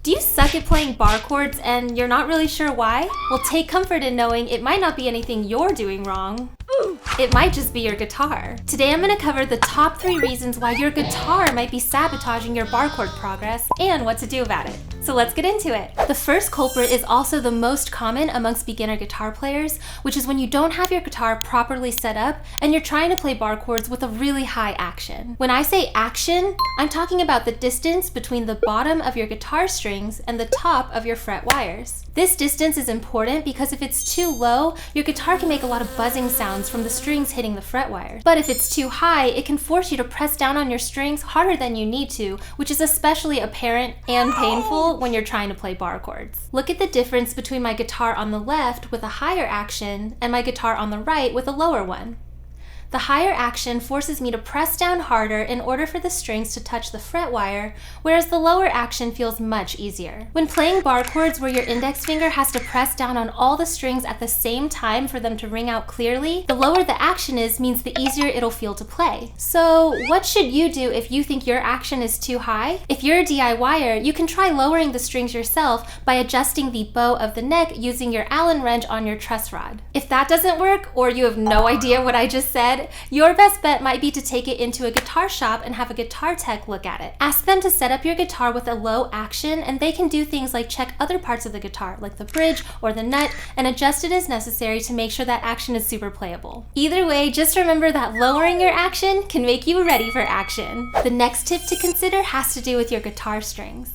Do you suck at playing bar chords and you're not really sure why? Well, take comfort in knowing it might not be anything you're doing wrong. It might just be your guitar. Today I'm going to cover the top 3 reasons why your guitar might be sabotaging your bar chord progress and what to do about it. So let's get into it. The first culprit is also the most common amongst beginner guitar players, which is when you don't have your guitar properly set up and you're trying to play bar chords with a really high action. When I say action, I'm talking about the distance between the bottom of your guitar strings and the top of your fret wires. This distance is important because if it's too low, your guitar can make a lot of buzzing sounds from the strings hitting the fret wires. But if it's too high, it can force you to press down on your strings harder than you need to, which is especially apparent and painful when you're trying to play bar chords. Look at the difference between my guitar on the left with a higher action and my guitar on the right with a lower one. The higher action forces me to press down harder in order for the strings to touch the fret wire, whereas the lower action feels much easier. When playing bar chords where your index finger has to press down on all the strings at the same time for them to ring out clearly, the lower the action is means the easier it'll feel to play. So what should you do if you think your action is too high? If you're a DIYer, you can try lowering the strings yourself by adjusting the bow of the neck using your Allen wrench on your truss rod. If that doesn't work, or you have no idea what I just said, your best bet might be to take it into a guitar shop and have a guitar tech look at it. Ask them to set up your guitar with a low action, and they can do things like check other parts of the guitar, like the bridge or the nut, and adjust it as necessary to make sure that action is super playable. Either way, just remember that lowering your action can make you ready for action. The next tip to consider has to do with your guitar strings.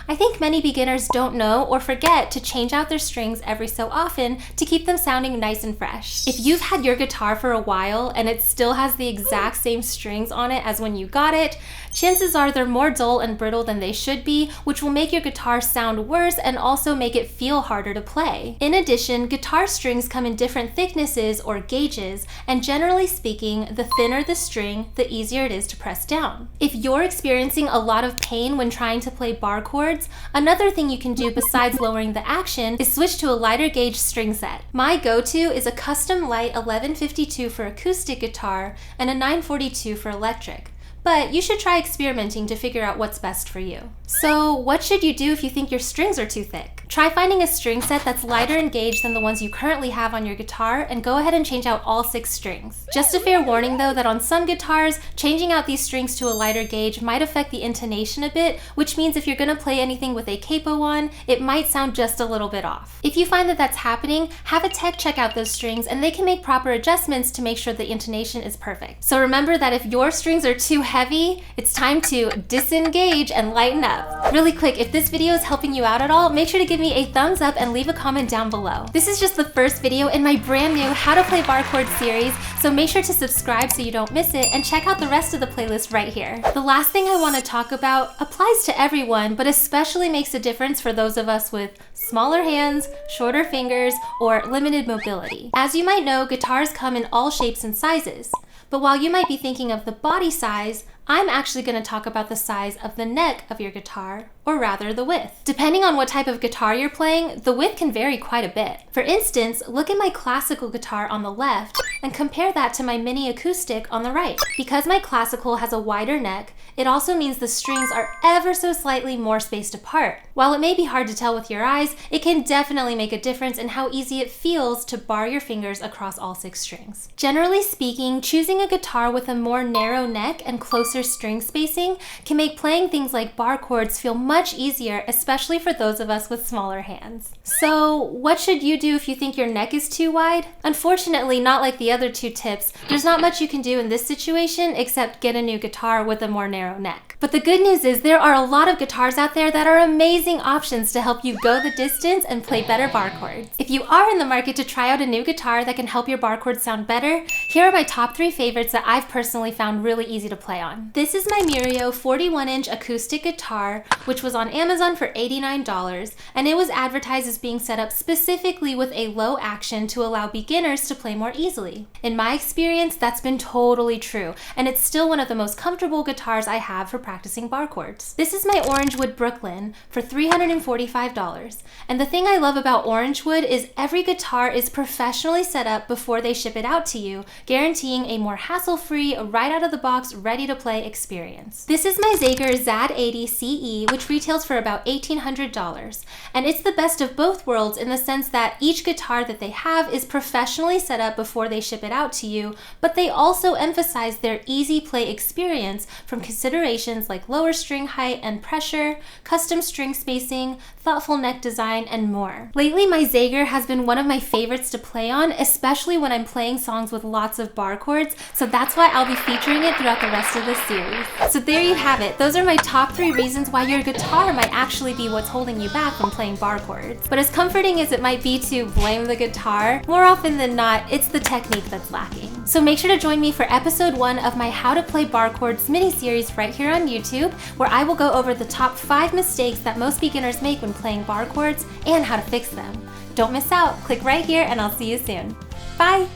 I think many beginners don't know or forget to change out their strings every so often to keep them sounding nice and fresh. If you've had your guitar for a while and it still has the exact same strings on it as when you got it, chances are they're more dull and brittle than they should be, which will make your guitar sound worse and also make it feel harder to play. In addition, guitar strings come in different thicknesses or gauges, and generally speaking, the thinner the string, the easier it is to press down. If you're experiencing a lot of pain when trying to play bar chords, another thing you can do besides lowering the action is switch to a lighter gauge string set. My go-to is a custom light 1152 for acoustic guitar and a 942 for electric. But you should try experimenting to figure out what's best for you. So what should you do if you think your strings are too thick? Try finding a string set that's lighter in gauge than the ones you currently have on your guitar and go ahead and change out all 6 strings. Just a fair warning though that on some guitars, changing out these strings to a lighter gauge might affect the intonation a bit, which means if you're going to play anything with a capo on, it might sound just a little bit off. If you find that that's happening, have a tech check out those strings and they can make proper adjustments to make sure the intonation is perfect. So remember that if your strings are too heavy, it's time to disengage and lighten up. Really quick, if this video is helping you out at all, make sure to give me a thumbs up and leave a comment down below. This is just the first video in my brand new How to Play Bar Chords series, so make sure to subscribe so you don't miss it and check out the rest of the playlist right here. The last thing I want to talk about applies to everyone, but especially makes a difference for those of us with smaller hands, shorter fingers, or limited mobility. As you might know, guitars come in all shapes and sizes. But while you might be thinking of the body size, I'm actually going to talk about the size of the neck of your guitar, or rather the width. Depending on what type of guitar you're playing, the width can vary quite a bit. For instance, look at my classical guitar on the left and compare that to my mini acoustic on the right. Because my classical has a wider neck, it also means the strings are ever so slightly more spaced apart. While it may be hard to tell with your eyes, it can definitely make a difference in how easy it feels to bar your fingers across all 6 strings. Generally speaking, choosing a guitar with a more narrow neck and closer string spacing can make playing things like bar chords feel much easier, especially for those of us with smaller hands. So what should you do if you think your neck is too wide? Unfortunately, not like the other 2 tips, there's not much you can do in this situation except get a new guitar with a more narrow neck. But the good news is there are a lot of guitars out there that are amazing options to help you go the distance and play better bar chords. If you are in the market to try out a new guitar that can help your bar chords sound better, here are my top 3 favorites that I've personally found really easy to play on. This is my Mirio 41-inch acoustic guitar, which was on Amazon for $89, and it was advertised as being set up specifically with a low action to allow beginners to play more easily. In my experience, that's been totally true, and it's still one of the most comfortable guitars I have for practicing bar chords. This is my Orangewood Brooklyn for $345. And the thing I love about Orangewood is every guitar is professionally set up before they ship it out to you, guaranteeing a more hassle-free, right out of the box, ready to play experience. This is my Zager ZAD 80 CE, which retails for about $1,800. And it's the best of both worlds in the sense that each guitar that they have is professionally set up before they ship it out to you, but they also emphasize their easy play experience from considerations like lower string height and pressure, custom string spacing, thoughtful neck design, and more. Lately, my Zager has been one of my favorites to play on, especially when I'm playing songs with lots of bar chords, so that's why I'll be featuring it throughout the rest of this series. So there you have it. Those are my top 3 reasons why your guitar might actually be what's holding you back from playing bar chords. But as comforting as it might be to blame the guitar, more often than not, it's the technique that's lacking. So make sure to join me for episode 1 of my How to Play Bar Chords mini-series right here on YouTube, where I will go over the top 5 mistakes that most beginners make when playing bar chords and how to fix them. Don't miss out. Click right here and I'll see you soon. Bye!